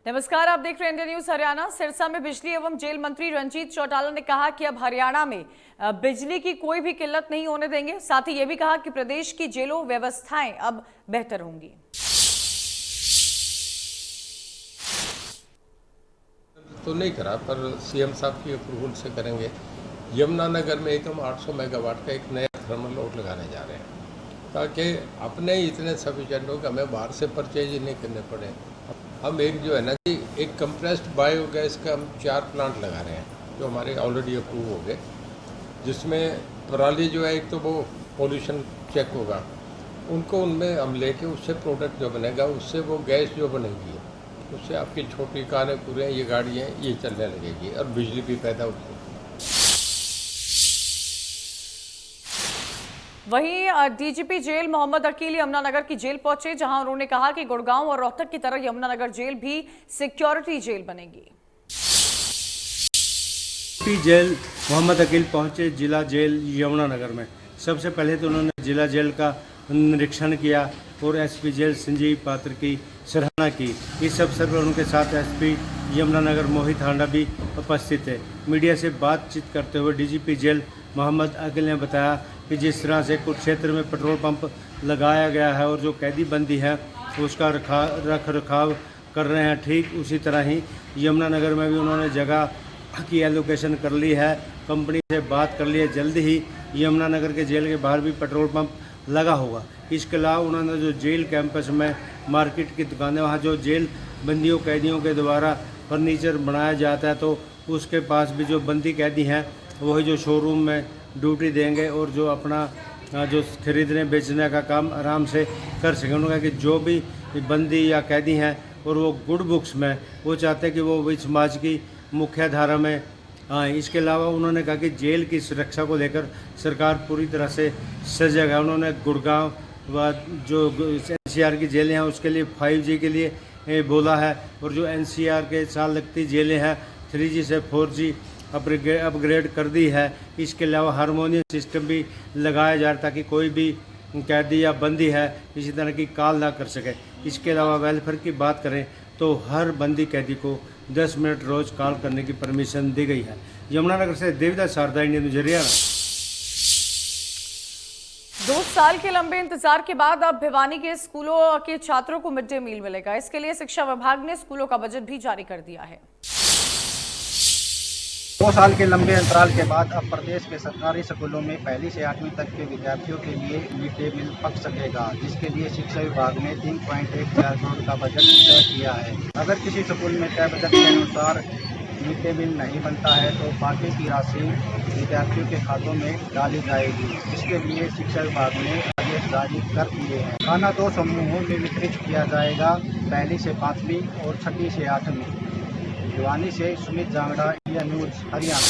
नमस्कार, आप देख रहे हैं इंडिया न्यूज हरियाणा। सिरसा में बिजली एवं जेल मंत्री रंजीत चौटाला ने कहा कि अब हरियाणा में बिजली की कोई भी किल्लत नहीं होने देंगे। साथ ही ये भी कहा कि प्रदेश की जेलों व्यवस्थाएं अब बेहतर होंगी। तो नहीं करा, पर सीएम साहब की अप्रूवल से करेंगे। यमुनानगर में एकदम 800 मेगावाट का एक नया थर्मल लोड लगाने जा रहे हैं, ताकि अपने इतने सफिशिएंट हो कि हमें बाहर से परचेज ही नहीं करने पड़े। हम एक जो है ना कि एक कंप्रेस्ड बायोगैस का हम 4 प्लांट लगा रहे हैं, जो हमारे ऑलरेडी अप्रूव हो गए, जिसमें पराली जो है, एक तो वो पोल्यूशन चेक होगा, उनको उनमें हम लेके उससे प्रोडक्ट जो बनेगा, उससे वो गैस जो बनेगी, उससे आपकी छोटी कारें पूरे ये गाड़ियाँ ये चलने लगेगी और बिजली भी पैदा होगी। वहीं डीजीपी जेल मोहम्मद अकील यमुनानगर की जेल पहुंचे, जहां उन्होंने कहा कि गुड़गांव और रोहतक की तरह यमुनानगर जेल भी सिक्योरिटी जेल बनेगी। डीजीपी जेल मोहम्मद अकील पहुंचे जिला जेल यमुनानगर में। सबसे पहले तो उन्होंने जिला जेल का निरीक्षण किया और एसपी जेल संजीव पात्र की सराहना की। इस अवसर पर उनके साथ एसपी यमुनानगर मोहित हांडा भी उपस्थित थे। मीडिया से बातचीत करते हुए डीजीपी जेल मोहम्मद अकील ने बताया कि जिस तरह से कुछ क्षेत्र में पेट्रोल पंप लगाया गया है और जो कैदी बंदी है उसका रख रखाव कर रहे हैं, ठीक उसी तरह ही यमुनानगर में भी उन्होंने जगह की एलोकेशन कर ली है। कंपनी से बात कर ली है, जल्दी ही यमुनानगर के जेल के बाहर भी पेट्रोल पंप लगा होगा। इसके अलावा उन्होंने जो जेल कैंपस में मार्केट की दुकानें, वहाँ जो जेल बंदियों कैदियों के द्वारा फर्नीचर बनाया जाता है, तो उसके पास भी जो बंदी कैदी हैं वही जो शोरूम में ड्यूटी देंगे और जो अपना जो खरीदने बेचने का काम आराम से कर सकें। उन्होंने कहा कि जो भी बंदी या कैदी हैं और वो गुड बुक्स में, वो चाहते हैं कि वो भी समाज की मुख्य धारा में आए। इसके अलावा उन्होंने कहा कि जेल की सुरक्षा को लेकर सरकार पूरी तरह से सजग है। उन्होंने गुड़गांव व जो एनसीआर की जेलें हैं उसके लिए 5G के लिए बोला है, और जो एनसीआर के साथ लगती जेलें हैं 3G से 4G अपग्रेड कर दी है। इसके अलावा हारमोनियम सिस्टम भी लगाया जा रहा है ताकि कोई भी कैदी या बंदी है किसी तरह की कॉल ना कर सके। इसके अलावा वेलफेयर की बात करें तो हर बंदी कैदी को 10 मिनट रोज कॉल करने की परमिशन दी गई है। यमुनानगर से देविदास शारदा, इंडिया न्यूज हरियाणा। 2 साल के लंबे इंतजार के बाद अब भिवानी के स्कूलों के छात्रों को मिड डे मील मिलेगा। इसके लिए शिक्षा विभाग ने स्कूलों का बजट भी जारी कर दिया है। 2 साल के लंबे अंतराल के बाद अब प्रदेश के सरकारी स्कूलों में 1ली से 8वीं तक के विद्यार्थियों के लिए मिड डे मील पक सकेगा, जिसके लिए शिक्षा विभाग ने 3.14 करोड़ का बजट तय किया है। अगर किसी स्कूल में तय बजट के अनुसार मिड डे मील नहीं बनता है तो बाकी की राशि विद्यार्थियों के खातों में डाली जाएगी। इसके लिए शिक्षा विभाग ने आदेश जारी कर दिए हैं। खाना 2 समूहों में वितरित किया जाएगा, 1ली से 5वीं और 6ठी से 8वीं। भिवानी से सुमित जांगड़ा, इंडिया न्यूज हरियाणा।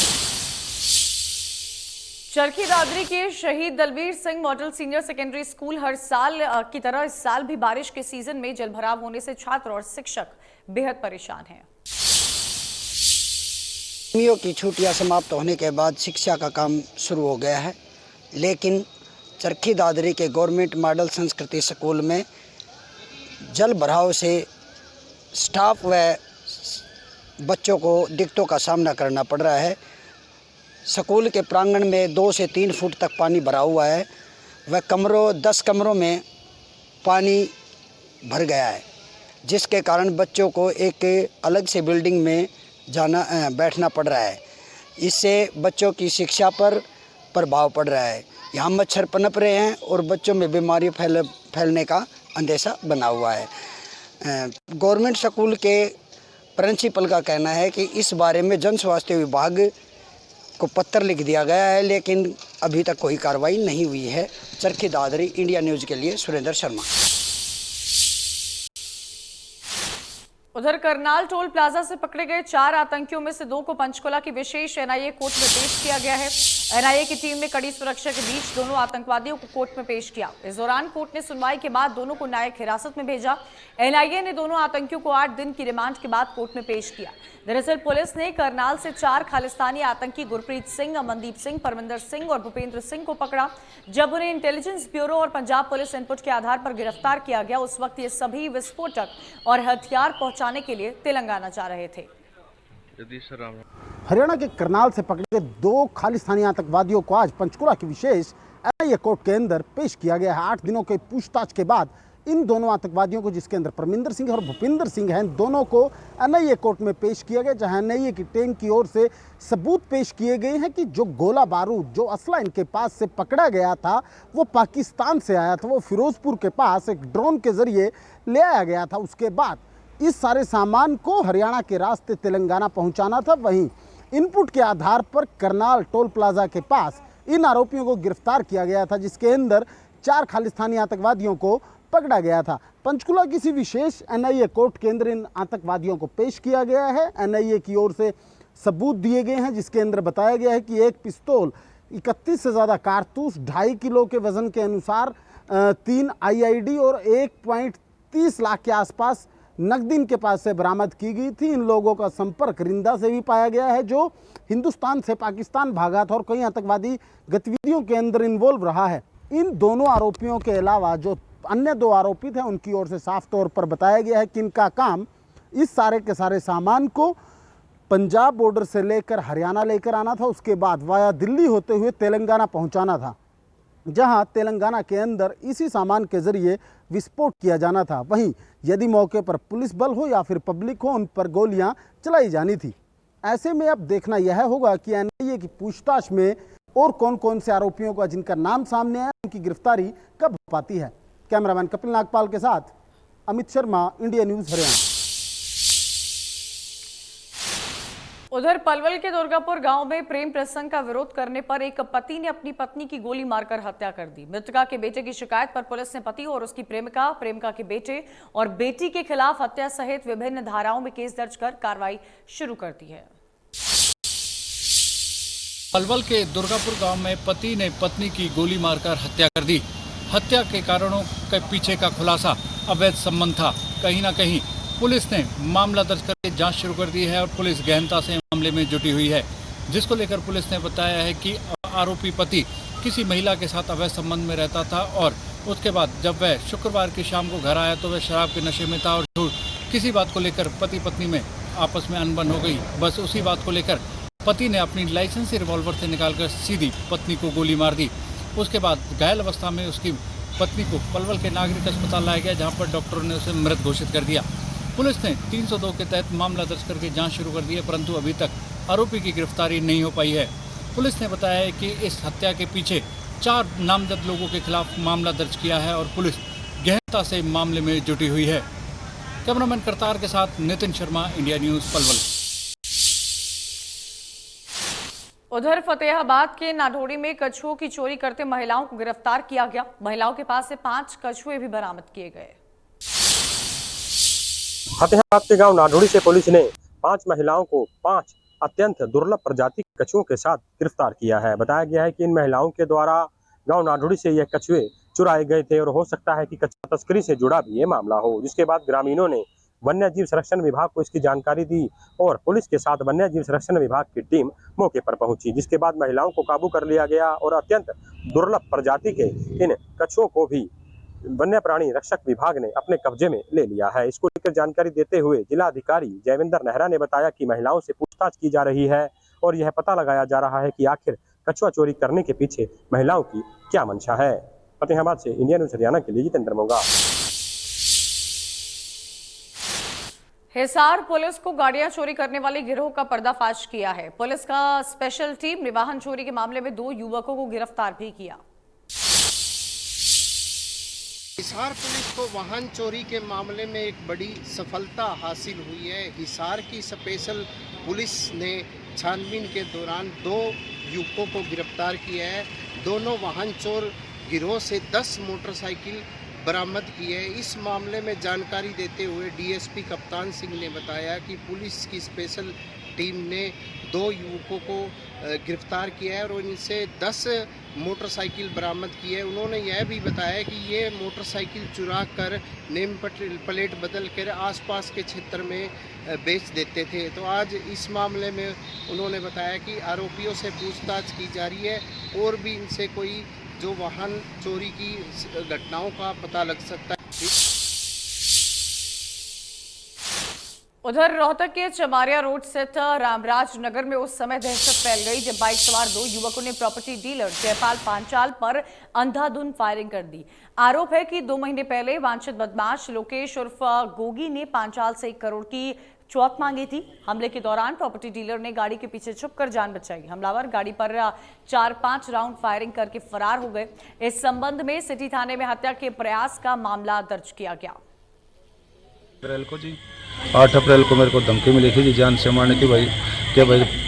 चरखी दादरी के शहीद Dalbir Singh model senior secondary school हर साल की तरह इस साल भी बारिश के सीजन में जलभराव होने से छात्र और शिक्षक बेहद परेशान हैं। गर्मियों की छुट्टियां समाप्त होने के बाद शिक्षा का काम शुरू हो गया है, लेकिन चरखी दादरी के गवर्नमेंट मॉडल संस्कृति स्कूल में जल भराव से स्टाफ व बच्चों को दिक्कतों का सामना करना पड़ रहा है। स्कूल के प्रांगण में 2 से 3 फुट तक पानी भरा हुआ है। वह 10 कमरों में पानी भर गया है, जिसके कारण बच्चों को एक अलग से बिल्डिंग में बैठना पड़ रहा है। इससे बच्चों की शिक्षा पर प्रभाव पड़ रहा है। यहाँ मच्छर पनप रहे हैं और बच्चों में बीमारी फैलने का अंदेशा बना हुआ है। गवर्नमेंट स्कूल के प्रिंसिपल का कहना है कि इस बारे में जन स्वास्थ्य विभाग को पत्र लिख दिया गया है, लेकिन अभी तक कोई कार्रवाई नहीं हुई है। चरखी दादरी, इंडिया न्यूज के लिए सुरेंद्र शर्मा। उधर करनाल टोल प्लाजा से पकड़े गए 4 आतंकियों में से 2 को पंचकुला की विशेष एनआईए कोर्ट में पेश किया गया है। एनआईए की टीम ने कड़ी सुरक्षा के बीच दोनों आतंकवादियों को कोर्ट में पेश किया। इस दौरान कोर्ट ने सुनवाई के बाद दोनों को न्यायिक हिरासत में भेजा। एनआईए ने दोनों आतंकियों को 8 दिन की रिमांड के बाद कोर्ट में पेश किया। दरअसल पुलिस ने करनाल से 4 खालिस्तानी आतंकी गुरप्रीत सिंह, अमनदीप सिंह, परमिंदर सिंह और भूपेंद्र सिंह को पकड़ा। जब उन्हें इंटेलिजेंस ब्यूरो और पंजाब पुलिस इनपुट के आधार पर गिरफ्तार किया गया, उस वक्त ये सभी विस्फोटक और हथियार पहुंचाने के लिए तेलंगाना जा रहे थे। हरियाणा के करनाल से पकड़े 2 खालिस्तानी आतंकवादियों को आज पंचकुला की विशेष एनआईए कोर्ट के अंदर पेश किया गया है। 8 दिनों के पूछताछ के बाद इन दोनों आतंकवादियों को, जिसके अंदर परमिंदर सिंह और भूपिंदर सिंह हैं, दोनों को एनआईए कोर्ट में पेश किया गया, जहां एनआईए की टीम की ओर से सबूत पेश किए गए हैं कि जो गोला बारूद, जो असला इनके पास से पकड़ा गया था वो पाकिस्तान से आया था। वो फिरोजपुर के पास एक ड्रोन के जरिए ले आया गया था। उसके बाद इस सारे सामान को हरियाणा के रास्ते तेलंगाना पहुंचाना था। वहीं इनपुट के आधार पर करनाल टोल प्लाजा के पास इन आरोपियों को गिरफ्तार किया गया था, जिसके अंदर 4 खालिस्तानी आतंकवादियों को पकड़ा गया था। पंचकुला किसी विशेष एनआईए कोर्ट के अंदर इन आतंकवादियों को पेश किया गया है। एनआईए की ओर से सबूत दिए गए हैं, जिसके अंदर बताया गया है कि एक पिस्तौल, 31 से ज़्यादा कारतूस, 2.5 किलो के वजन के अनुसार 3 आईईडी और 1.30 लाख के आसपास नकदी इनके पास से बरामद की गई थी। इन लोगों का संपर्क रिंदा से भी पाया गया है, जो हिंदुस्तान से पाकिस्तान भागा था और कई आतंकवादी गतिविधियों के अंदर इन्वॉल्व रहा है। इन दोनों आरोपियों के अलावा जो अन्य 2 आरोपित हैं, उनकी ओर से साफ तौर पर बताया गया है कि इनका काम इस सारे के सारे सामान को पंजाब बॉर्डर से लेकर हरियाणा लेकर आना था, उसके बाद वाया दिल्ली होते हुए तेलंगाना पहुंचाना था, जहां तेलंगाना के अंदर इसी सामान के जरिए विस्फोट किया जाना था। वहीं यदि मौके पर पुलिस बल हो या फिर पब्लिक हो, उन पर गोलियां चलाई जानी थी। ऐसे में अब देखना यह होगा कि एनआईए की पूछताछ में और कौन कौन से आरोपियों का, जिनका नाम सामने आया, उनकी गिरफ्तारी कब हो पाती है। कैमरामैन कपिल नागपाल के साथ अमित शर्मा, इंडिया न्यूज हरियाणा। उधर पलवल के दुर्गापुर गांव में प्रेम प्रसंग का विरोध करने पर एक पति ने अपनी पत्नी की गोली मारकर हत्या कर दी। मृतका के बेटे की शिकायत पर पुलिस ने पति और उसकी प्रेमिका के बेटे और बेटी के खिलाफ हत्या सहित विभिन्न धाराओं में केस दर्ज कर कार्रवाई शुरू कर दी है। पलवल के दुर्गापुर गांव में पति ने पत्नी की गोली मारकर हत्या कर दी। हत्या के कारणों के पीछे का खुलासा अवैध संबंध था। कहीं ना कहीं पुलिस ने मामला दर्ज करके जांच शुरू कर दी है और पुलिस गहनता से मामले में जुटी हुई है, जिसको लेकर पुलिस ने बताया है कि आरोपी पति किसी महिला के साथ अवैध संबंध में रहता था और उसके बाद जब वह शुक्रवार की शाम को घर आया तो वह शराब के नशे में था और किसी बात को लेकर पति पत्नी में आपस में अनबन हो गई। बस उसी बात को लेकर पति ने अपनी लाइसेंसी रिवॉल्वर से निकालकर सीधी पत्नी को गोली मार दी। उसके बाद घायल अवस्था में उसकी पत्नी को पलवल के नागरिक अस्पताल लाया गया, जहां पर डॉक्टरों ने उसे मृत घोषित कर दिया। पुलिस ने 302 के तहत मामला दर्ज करके जांच शुरू कर दी है, परंतु अभी तक आरोपी की गिरफ्तारी नहीं हो पाई है। पुलिस ने बताया है कि इस हत्या के पीछे 4 नामजद लोगों के खिलाफ मामला दर्ज किया है और पुलिस गहनता से मामले में जुटी हुई है। कैमरामैन करतार के साथ नितिन शर्मा, इंडिया न्यूज पलवल। उधर फतेहाबाद के नाढोड़ी में कछुओं की चोरी करते महिलाओं को गिरफ्तार किया गया। महिलाओं के पास से 5 कछुए भी बरामद किए गए। फतेहाबाद के गांव नाढोड़ी से पुलिस ने 5 महिलाओं को 5 अत्यंत दुर्लभ प्रजाति के कछुओं के साथ गिरफ्तार किया है। बताया गया है कि इन महिलाओं के द्वारा गांव नाढोड़ी से यह कछुए चुराए गए थे और हो सकता है कि कछुआ तस्करी से जुड़ा भी ये मामला हो, जिसके बाद ग्रामीणों ने वन्य जीव संरक्षण विभाग को इसकी जानकारी दी और पुलिस के साथ वन्य जीव संरक्षण विभाग की टीम मौके पर पहुंची, जिसके बाद महिलाओं को काबू कर लिया गया और अत्यंत दुर्लभ प्रजाति के इन कछुओं को भी वन्य प्राणी रक्षक विभाग ने अपने कब्जे में ले लिया है। इसको लेकर जानकारी देते हुए जिला अधिकारी जयविंदर नेहरा ने बताया कि महिलाओं से पूछताछ की जा रही है और यह पता लगाया जा रहा है कि आखिर कछुआ चोरी करने के पीछे महिलाओं की क्या मंशा है। फतेहाबाद से इंडिया न्यूज हरियाणा के लिए जितेंद्र मोंगा। हिसार पुलिस को गाड़ियां चोरी करने वाले गिरोह का पर्दाफाश किया है। पुलिस का स्पेशल टीम ने वाहन चोरी के मामले में 2 युवकों को गिरफ्तार भी किया। हिसार पुलिस को वाहन चोरी के मामले में एक बड़ी सफलता हासिल हुई है। हिसार की स्पेशल पुलिस ने छानबीन के दौरान 2 युवकों को गिरफ्तार किया है। दोनों वाहन चोर गिरोह से 10 मोटरसाइकिल बरामद की है। इस मामले में जानकारी देते हुए डीएसपी कप्तान सिंह ने बताया कि पुलिस की स्पेशल टीम ने 2 युवकों को गिरफ्तार किया है और इनसे 10 मोटरसाइकिल बरामद की है। उन्होंने यह भी बताया कि ये मोटरसाइकिल चुरा कर नेम प्लेट बदल कर आसपास के क्षेत्र में बेच देते थे। तो आज इस मामले में उन्होंने बताया कि आरोपियों से पूछताछ की जा रही है और भी इनसे कोई जो वाहन चोरी की घटनाओं का पता लग सकता है। उधर रोहतक के चमारिया रोड स्थित रामराज नगर में उस समय दहशत फैल गई जब बाइक सवार 2 युवकों ने प्रॉपर्टी डीलर जयपाल पांचाल पर अंधाधुंध फायरिंग कर दी। आरोप है कि 2 महीने पहले वांछित बदमाश लोकेश उर्फ गोगी ने पांचाल से 1 करोड़ की चौथ मांगी थी। हमले के दौरान प्रॉपर्टी डीलर ने गाड़ी के पीछे छुपकर जान बचाई। हमलावर गाड़ी पर 4-5 राउंड फायरिंग करके फरार हो गए। इस संबंध में सिटी थाने में हत्या के प्रयास का मामला दर्ज किया गया। 8 अप्रैल को मेरे को धमकी मिली थी जान से मारने की, भाई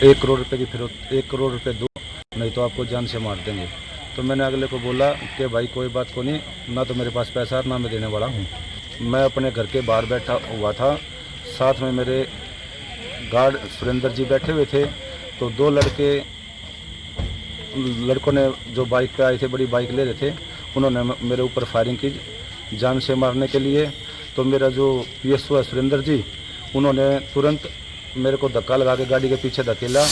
1 करोड़ रुपए की, फिर 1 करोड़ रुपए दो नहीं तो आपको जान से मार देंगे। तो मैंने अगले को बोला कि भाई कोई बात को नहीं, ना तो मेरे पास पैसा ना मैं देने वाला हूँ। मैं अपने घर के बाहर बैठा हुआ था, साथ में मेरे गार्ड सुरेंद्र जी बैठे हुए थे। तो 2 लड़कों ने जो बाइक पे आए थे, बड़ी बाइक ले रहे थे, उन्होंने मेरे ऊपर फायरिंग की जान से मारने के लिए। तो मेरा जो पीएसओ है सुरेंद्र जी, उन्होंने तुरंत मेरे को धक्का लगा के गाड़ी के पीछे धकेला।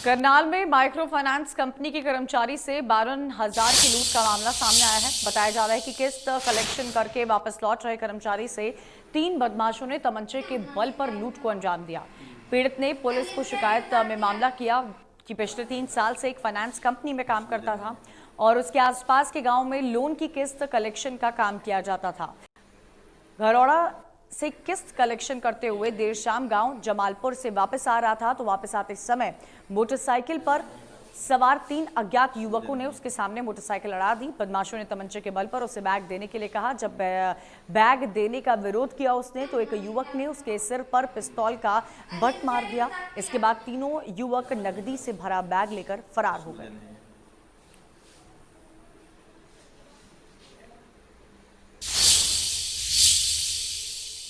करनाल में माइक्रो फाइनेंस कंपनी के कर्मचारी से 52,000 की लूट का मामला सामने आया है। बताया जा रहा है कि किस्त कलेक्शन करके वापस लौट रहे कर्मचारी से 3 बदमाशों ने तमंचे के बल पर लूट को अंजाम दिया। पीड़ित ने पुलिस को शिकायत में मामला किया कि पिछले 3 साल से एक फाइनेंस कंपनी में काम करता था और उसके आसपास के गांव में लोन की किस्त कलेक्शन का काम किया जाता था। घरौड़ा से किस्त कलेक्शन करते हुए देर शाम गांव जमालपुर से वापस आ रहा था। तो वापस आते समय मोटरसाइकिल पर सवार 3 अज्ञात युवकों ने उसके सामने मोटरसाइकिल अड़ा दी। बदमाशों ने तमंचे के बल पर उसे बैग देने के लिए कहा। जब बैग देने का विरोध किया उसने, तो एक युवक ने उसके सिर पर पिस्तौल का बट मार दिया। इसके बाद तीनों युवक नकदी से भरा बैग लेकर फरार हो गए।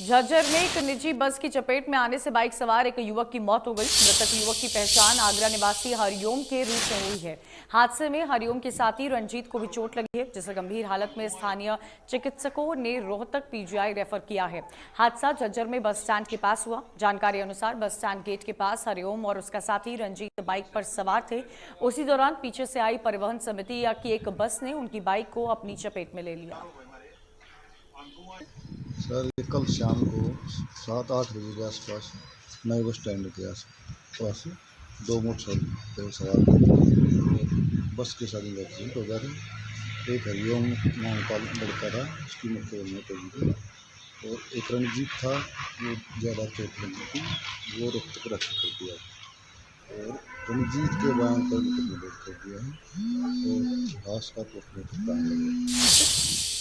झज्जर में एक निजी बस की चपेट में आने से बाइक सवार एक युवक की मौत हो गई। मृतक युवक की पहचान आगरा निवासी हरिओम के रूप में हुई है। हादसे में हरिओम के साथी रंजीत को भी चोट लगी है, जिसे गंभीर हालत में स्थानीय चिकित्सकों ने रोहतक पीजीआई रेफर किया है। हादसा झज्जर में बस स्टैंड के पास हुआ। जानकारी अनुसार बस स्टैंड गेट के पास हरिओम और उसका साथी रंजीत बाइक पर सवार थे। उसी दौरान पीछे से आई परिवहन समिति की एक बस ने उनकी बाइक को अपनी चपेट में ले लिया। सर ये कल शाम को 7-8 बजे के आसपास नए बस स्टैंड के पास 2 मोटरसाइकिल सवार बस के साथ एक्सीडेंट हो गया था। एक हरिओम नाम का लड़का था, उसकी मौत हो गई और एक रंजीत था, वो ज़्यादा चोट लगी थी, वो रोहतक रेफर कर दिया और रंजीत के बयान पर मुकदमा दर्ज कर दिया है और लाश का पोस्टमार्टम कराया।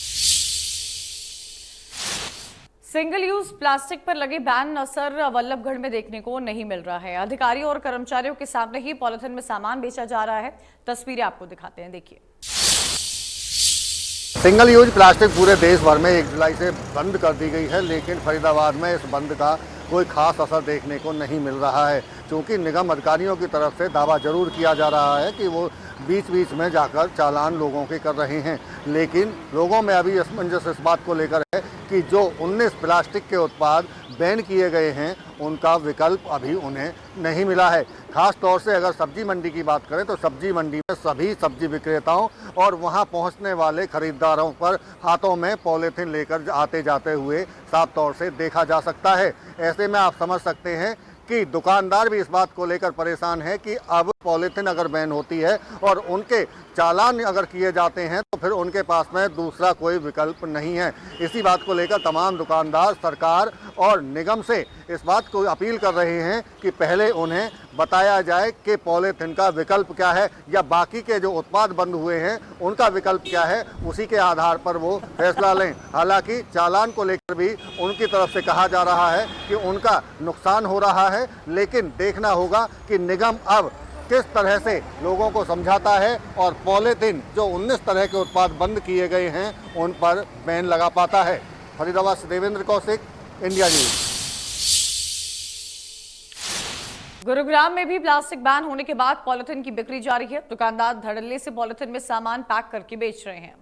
सिंगल यूज प्लास्टिक पर लगे बैन असर वल्लभगढ़ में देखने को नहीं मिल रहा है। अधिकारियों और कर्मचारियों के सामने ही पॉलिथीन में सामान बेचा जा रहा है। तस्वीरें आपको दिखाते हैं, देखिए। सिंगल यूज प्लास्टिक पूरे देश भर में 1 जुलाई से बंद कर दी गई है, लेकिन फरीदाबाद में इस बंद का कोई खास असर देखने को नहीं मिल रहा है। क्योंकि निगम अधिकारियों की तरफ से दावा जरूर किया जा रहा है कि वो बीच बीच में जाकर चालान लोगों के कर रहे हैं, लेकिन लोगों में अभी असमंजस इस बात को लेकर है कि जो 19 प्लास्टिक के उत्पाद बैन किए गए हैं उनका विकल्प अभी उन्हें नहीं मिला है। खास तौर से अगर सब्जी मंडी की बात करें तो सब्जी मंडी में सभी सब्जी विक्रेताओं और वहां पहुंचने वाले खरीदारों पर हाथों में पॉलीथीन लेकर आते जाते हुए साफ तौर से देखा जा सकता है। ऐसे में आप समझ सकते हैं कि दुकानदार भी इस बात को लेकर परेशान है कि अब पॉलीथीन अगर बैन होती है और उनके चालान अगर किए जाते हैं तो फिर उनके पास में दूसरा कोई विकल्प नहीं है। इसी बात को लेकर तमाम दुकानदार सरकार और निगम से इस बात को अपील कर रहे हैं कि पहले उन्हें बताया जाए कि पॉलीथीन का विकल्प क्या है या बाकी के जो उत्पाद बंद हुए हैं उनका विकल्प क्या है, उसी के आधार पर वो फैसला लें। हालांकि चालान को लेकर भी उनकी तरफ से कहा जा रहा है कि उनका नुकसान हो रहा है, लेकिन देखना होगा कि निगम अब किस तरह से लोगों को समझाता है और पॉलीथीन जो 19 तरह के उत्पाद बंद किए गए हैं उन पर बैन लगा पाता है। फरीदाबाद से देवेंद्र कौशिक, इंडिया न्यूज। गुरुग्राम में भी प्लास्टिक बैन होने के बाद पॉलिथीन की बिक्री जारी है। दुकानदार धड़ल्ले से पॉलिथीन में सामान पैक करके बेच रहे हैं।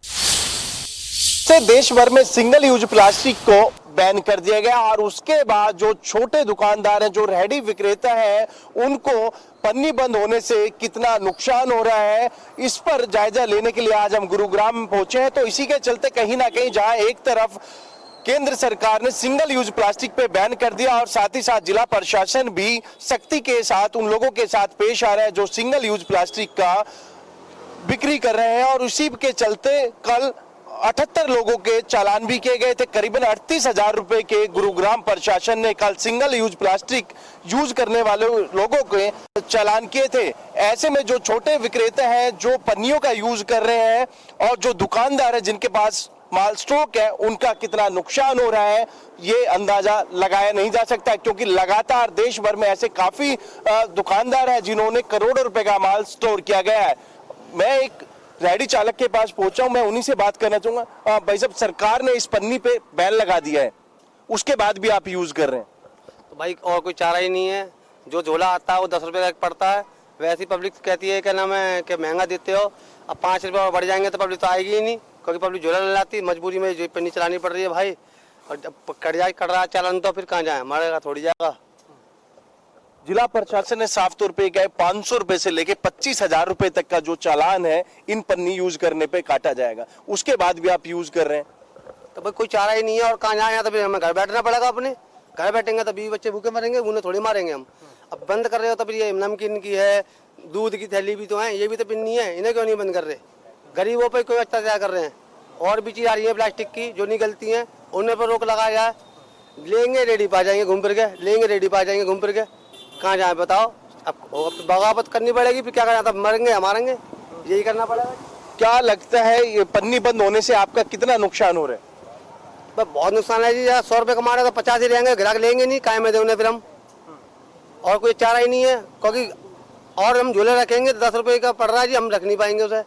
से देश भर में सिंगल यूज प्लास्टिक को बैन कर दिया गया और उसके बाद जो छोटे दुकानदार हैं, जो रेहड़ी विक्रेता हैं, उनको पन्नी बंद होने से कितना नुकसान हो रहा है, इस पर जायजा लेने के लिए आज हम गुरुग्राम में पहुंचे हैं। तो इसी के चलते कहीं ना कहीं जहां एक तरफ केंद्र सरकार ने सिंगल यूज प्लास्टिक पे बैन कर दिया और साथ ही साथ जिला प्रशासन भी सख्ती के साथ उन लोगों के साथ पेश आ रहा है जो सिंगल यूज प्लास्टिक का बिक्री कर रहे हैं, और उसी के चलते कल 78 लोगों के चालान भी किए गए थे। करीबन 38,000 रुपए के गुरुग्राम प्रशासन ने कल सिंगल यूज प्लास्टिक यूज करने वाले लोगों के चालान किए थे। ऐसे में जो छोटे विक्रेता हैं, जो पन्नियों का यूज कर रहे हैं, और जो दुकानदार है जिनके पास माल स्टॉक है, उनका कितना नुकसान हो रहा है ये अंदाजा लगाया नहीं जा सकता, क्योंकि लगातार देश भर में ऐसे काफी दुकानदार हैं जिन्होंने करोड़ों रुपए का माल स्टोर किया गया है। मैं एक रेहड़ी चालक के पास पहुंचा हूं, मैं उन्हीं से बात करना चाहूंगा। भाई साहब, सरकार ने इस पन्नी पे बैन लगा दिया है, उसके बाद भी आप यूज कर रहे हैं, तो भाई और कोई चारा ही नहीं है। जो झोला आता है वो 10 रुपए का पड़ता है, वैसी पब्लिक कहती है क्या नाम है कि महंगा देते हो, अब 5 रुपये और बढ़ जाएंगे तो पब्लिक तो आएगी ही नहीं, क्योंकि पब्लिक झोला नहीं लाती, मजबूरी में जो पन्नी चलानी पड़ रही है भाई। और जब कट रहा है चालान तो फिर कहाँ जाए, मरेगा थोड़ी जाएगा। जिला प्रशासन ने साफ तौर पे कहा 500 रुपए से लेके 25,000 रुपए तक का जो चालान है इन पन्नी यूज करने पे काटा जाएगा, उसके बाद भी आप यूज कर रहे हैं, तो भाई कोई चारा ही नहीं है और कहाँ जाए, तो फिर हमें घर बैठना पड़ेगा। अपने घर बैठेंगे तो बीवी बच्चे भूखे मरेंगे, उन्हें थोड़ी मारेंगे हम। अब बंद कर रहे हो तो फिर ये नमकीन की है, दूध की थैली भी तो है, ये भी तो पिन्नी है, इन्हें क्यों नहीं बंद कर रहे? गरीबों पर कोई अत्याचार कर रहे हैं। और भी चीज आ रही है प्लास्टिक की जो निकलती है, उन्हें पर रोक लगाया जाए। लेंगे रेडी पा जाएंगे घूम फिर के, लेंगे रेडी पा जाएंगे घूम फिर के, कहाँ जाए बताओ। अब बगावत करनी पड़ेगी, फिर क्या करना, तब मरेंगे या मारेंगे, यही करना पड़ेगा। क्या लगता है ये पन्नी बंद होने से आपका कितना नुकसान हो रहा है? बहुत नुकसान है जी। 100 रुपये कमा रहे तो 50 ही रहेंगे, ग्राहक लेंगे नहीं, काय में दे उन्हें फिर हम, और कोई चारा ही नहीं है। क्योंकि और हम झोले रखेंगे तो 10 रुपये का पड़ रहा है जी, हम रख नहीं पाएंगे उसे,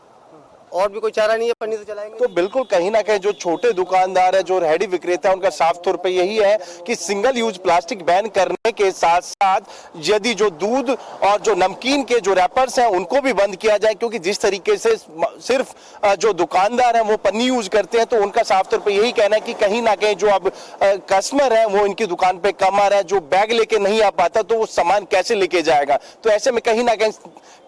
और भी कोई चारा नहीं है, पन्नी तो चलाएंगे। तो बिल्कुल कहीं ना कहीं जो छोटे दुकानदार है, जो रेहड़ी विक्रेता है, उनका साफ तौर पे यही है कि सिंगल यूज प्लास्टिक बैन करने के साथ साथ यदि जो दूध और जो नमकीन के जो रैपर्स हैं उनको भी बंद किया जाए, क्योंकि जिस तरीके से सिर्फ जो दुकानदार हैं वो पन्नी यूज करते हैं, तो उनका साफ तौर पे यही कहना है कि कहीं ना कहीं जो अब कस्टमर है वो इनकी दुकान पे कम आ रहा है, जो बैग लेके नहीं आ पाता तो वो सामान कैसे लेके जाएगा। तो ऐसे में कहीं ना कहीं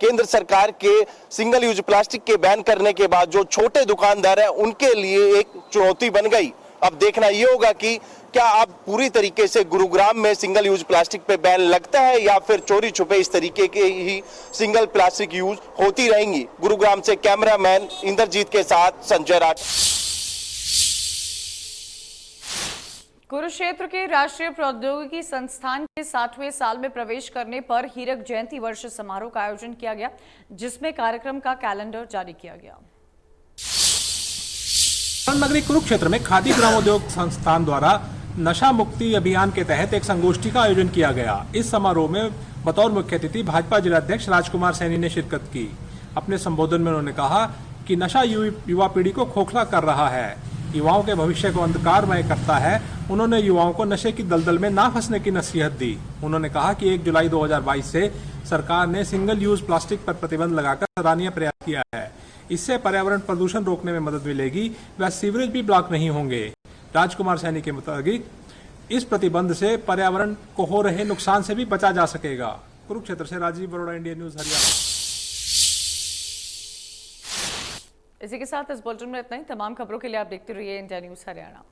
केंद्र सरकार के सिंगल यूज प्लास्टिक के बैन करने के बाद जो छोटे दुकानदार हैं उनके लिए एक चुनौती बन गई। अब देखना ये होगा कि क्या अब पूरी तरीके से गुरुग्राम में सिंगल यूज प्लास्टिक पे बैन लगता है या फिर चोरी छुपे इस तरीके के ही सिंगल प्लास्टिक यूज होती रहेंगी। गुरुग्राम से कैमरामैन इंद्रजीत के साथ संजय राठ। कुरुक्षेत्र के राष्ट्रीय प्रौद्योगिकी संस्थान के 60वें साल में प्रवेश करने पर हीरक जयंती वर्ष समारोह का आयोजन किया गया, जिसमें कार्यक्रम का कैलेंडर जारी किया गया। नगरी कुरुक्षेत्र में खादी ग्रामोद्योग संस्थान द्वारा नशा मुक्ति अभियान के तहत एक संगोष्ठी का आयोजन किया गया। इस समारोह में बतौर मुख्य अतिथि भाजपा जिलाध्यक्ष राजकुमार सैनी ने शिरकत की। अपने संबोधन में उन्होंने कहा कि नशा युवा पीढ़ी को खोखला कर रहा है, युवाओं के भविष्य को अंधकारमय करता है। उन्होंने युवाओं को नशे की दलदल में ना फंसने की नसीहत दी। उन्होंने कहा कि 1 जुलाई 2022 से सरकार ने सिंगल यूज प्लास्टिक पर प्रतिबंध लगाकर सराहनीय प्रयास किया है। इससे पर्यावरण प्रदूषण रोकने में मदद मिलेगी व सीवरेज भी ब्लॉक नहीं होंगे। राजकुमार सैनी के मुताबिक इस प्रतिबंध से पर्यावरण को हो रहे नुकसान से भी बचा जा सकेगा। कुरुक्षेत्र से राजीव बरोड़ा, इंडिया न्यूज हरियाणा। इसी के साथ इस बुलेटिन में इतना ही। तमाम खबरों के लिए आप देखते रहिए इंडिया न्यूज हरियाणा।